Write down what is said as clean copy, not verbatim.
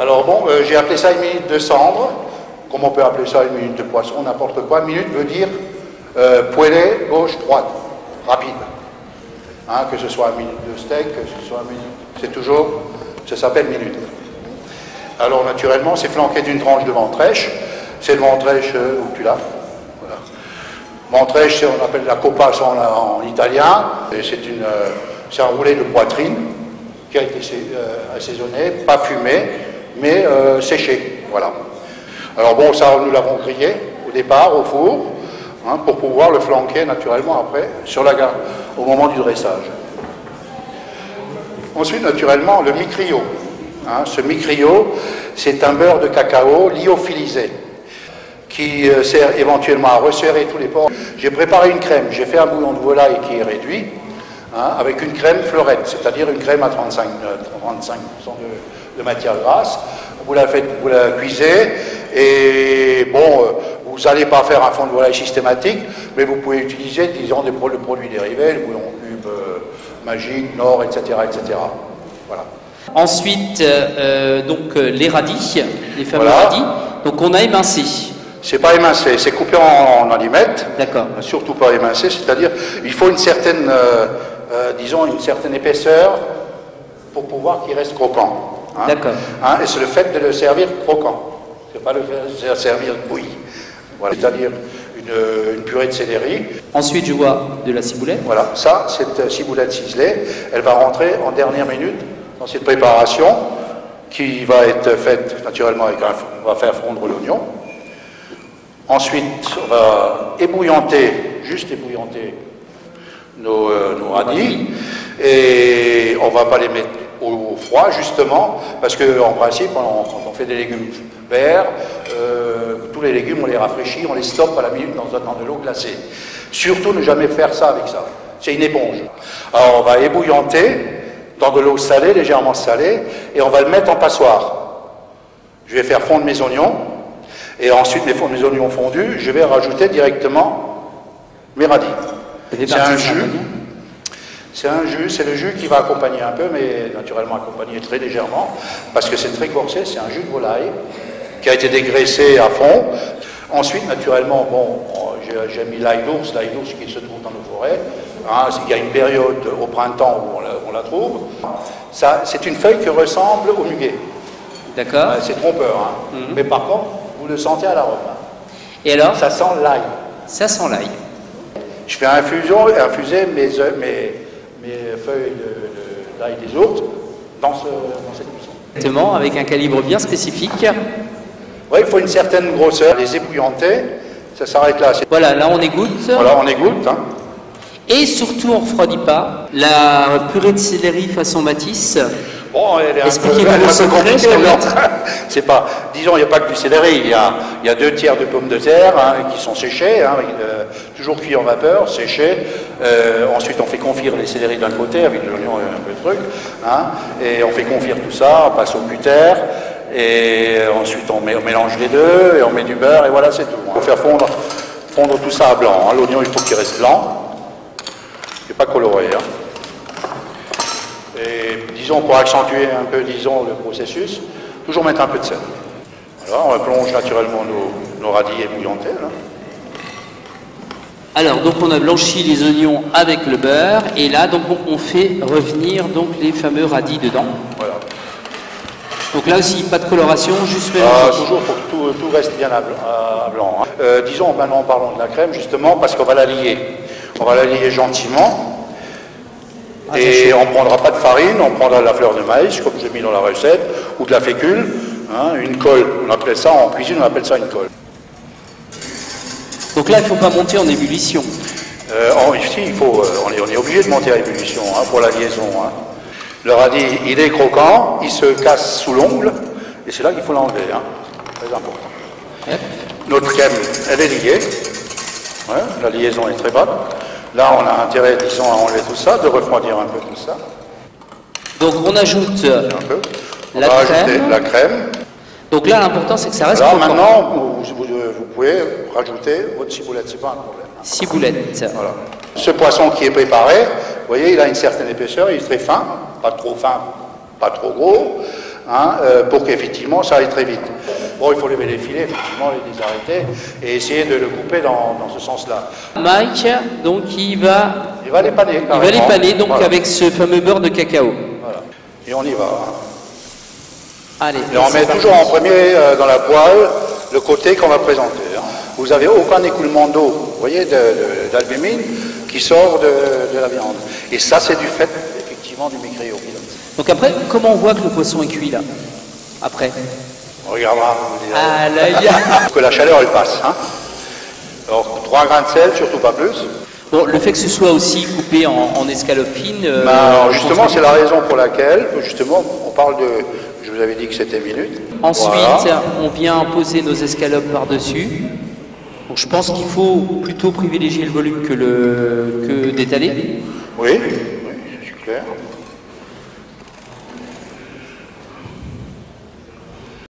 Alors bon, j'ai appelé ça une minute de cendre. Comme on peut appeler ça une minute de poisson, n'importe quoi. Minute veut dire poêlée, gauche, droite, rapide. Hein, que ce soit une minute de steak, que ce soit une minute, c'est toujours, ça s'appelle minute. Alors naturellement, c'est flanqué d'une tranche de ventrèche. C'est le ventrèche où tu l'as. Voilà. Ventrèche, on appelle la copasse en italien. C'est un roulé de poitrine qui a été assaisonné, pas fumé, mais séché. Voilà. Alors bon, ça, nous l'avons grillé au départ au four, hein, pour pouvoir le flanquer naturellement après sur la gare au moment du dressage. Ensuite, naturellement, le micrio. Hein, ce micrio, c'est un beurre de cacao lyophilisé qui sert éventuellement à resserrer tous les pores. J'ai préparé une crème, j'ai fait un bouillon de volaille qui est réduit, hein, avec une crème fleurette, c'est-à-dire une crème à 35% de matière grasse. Vous la cuisez et bon, vous n'allez pas faire un fond de volaille systématique, mais vous pouvez utiliser, disons, le produit dérivé, le bouillon cube, magique, Nord, etc., etc. Voilà. Ensuite, donc les radis, les fameux radis. Donc on a émincé. C'est pas émincé, c'est coupé en allumettes. D'accord. Surtout pas émincé, c'est-à-dire il faut une certaine, disons, une certaine épaisseur pour pouvoir qu'il reste croquant. Hein. D'accord. Hein, et c'est le fait de le servir croquant. C'est pas le servir bouilli. Voilà. C'est-à-dire une purée de céleri. Ensuite, je vois de la ciboulette. Voilà, ça, cette ciboulette ciselée, elle va rentrer en dernière minute dans cette préparation qui va être faite naturellement on va faire fondre l'oignon. Ensuite, on va juste ébouillanter nos radis et on ne va pas les mettre au froid justement parce qu'en principe, quand on fait des légumes verts, tous les légumes, on les rafraîchit, on les stoppe à la minute dans de l'eau glacée. Surtout ne jamais faire ça avec ça. C'est une éponge. Alors on va ébouillanter dans de l'eau salée, légèrement salée, et on va le mettre en passoire. Je vais faire fondre mes oignons, et ensuite mes oignons fondus, je vais rajouter directement mes radis. C'est un jus. C'est le jus qui va accompagner un peu, mais naturellement accompagner très légèrement, parce que c'est très corsé, c'est un jus de volaille qui a été dégraissé à fond. Ensuite, naturellement, bon, j'ai mis l'ail d'ours qui se trouve dans nos forêts. Hein, il y a une période au printemps où on la trouve. C'est une feuille qui ressemble au muguet. D'accord. C'est trompeur, hein. Mais par contre, vous le sentez à l'arôme. Et alors? Ça sent l'ail. Ça sent l'ail. Je fais infuser mes feuilles d'ail des ours dans cette cuisson. Exactement, avec un calibre bien spécifique. Oui, il faut une certaine grosseur. Les ébouillanter, ça s'arrête là. Voilà, là on égoutte. Voilà, on égoutte. Hein. Et surtout, on ne refroidit pas. La purée de céleri façon Matisse. Bon, elle est un peu compliquée. C'est pas, disons, il n'y a pas que du céleri. Il y a 2/3 de pommes de terre hein, qui sont séchées, hein, toujours cuits en vapeur, séchées. Ensuite, on fait confire les céleris d'un côté avec de l'oignon et un peu de truc. Hein, et on fait confire tout ça, on passe au cutter. Et ensuite, on mélange les deux et on met du beurre et voilà, c'est tout. On va faire fondre tout ça à blanc. Hein. L'oignon, il faut qu'il reste blanc. Il n'est pas coloré. Hein. Et disons, pour accentuer un peu, disons, le processus, toujours mettre un peu de sel. Voilà, on plonge naturellement nos radis ébouillantés. Là. Alors, donc on a blanchi les oignons avec le beurre, et là, donc on fait revenir donc les fameux radis dedans. Voilà. Donc là aussi, pas de coloration, juste mélanger. Toujours, il faut que tout reste bien à blanc. Hein. Disons, maintenant, parlons de la crème, justement, parce qu'on va la lier. On va la lier gentiment. Et on ne prendra pas de farine, on prendra de la fleur de maïs, comme j'ai mis dans la recette, ou de la fécule, hein, une colle. On appelle ça, en cuisine, on appelle ça une colle. Donc là, il ne faut pas monter en ébullition. Ici, on est obligé de monter à ébullition hein, pour la liaison. Hein. Le radis, il est croquant, il se casse sous l'ongle, et c'est là qu'il faut l'enlever. Hein. Très important. Yep. Notre crème, elle est liée. Ouais, la liaison est très bonne. Là, on a intérêt, disons, à enlever tout ça, de refroidir un peu tout ça. Donc, on ajoute on va ajouter la crème. Donc là, l'important, c'est que ça reste croquant. croquant. Maintenant, vous pouvez rajouter votre ciboulette, c'est pas un problème. Ciboulette. Voilà. Ce poisson qui est préparé, vous voyez, il a une certaine épaisseur, il est très fin, pas trop gros. hein, pour qu'effectivement ça aille très vite. Bon, il faut lever les filets, effectivement, les désarrêter et essayer de le couper dans ce sens-là. Mike, donc il va les paner. Il va les paner donc voilà. Avec ce fameux beurre de cacao. Voilà. Et on y va. Hein. Allez. Et on met toujours en premier dans la poêle le côté qu'on va présenter. Hein. Vous n'avez aucun écoulement d'eau, vous voyez, d'albumine qui sort de la viande. Et ça, c'est du fait, effectivement, du micro-pilote. Donc après, comment on voit que le poisson est cuit là? Après On regardera. Ah là, il y a... Que la chaleur, elle passe. Hein. Alors, 3 grains de sel, surtout pas plus. Bon, le fait que ce soit aussi coupé en escalopes fines... alors justement, c'est la raison pour laquelle, justement, on parle de... Je vous avais dit que c'était minutes. Ensuite, voilà. On vient poser nos escalopes par-dessus. Donc je pense qu'il faut plutôt privilégier le volume que d'étaler. Oui, c'est clair.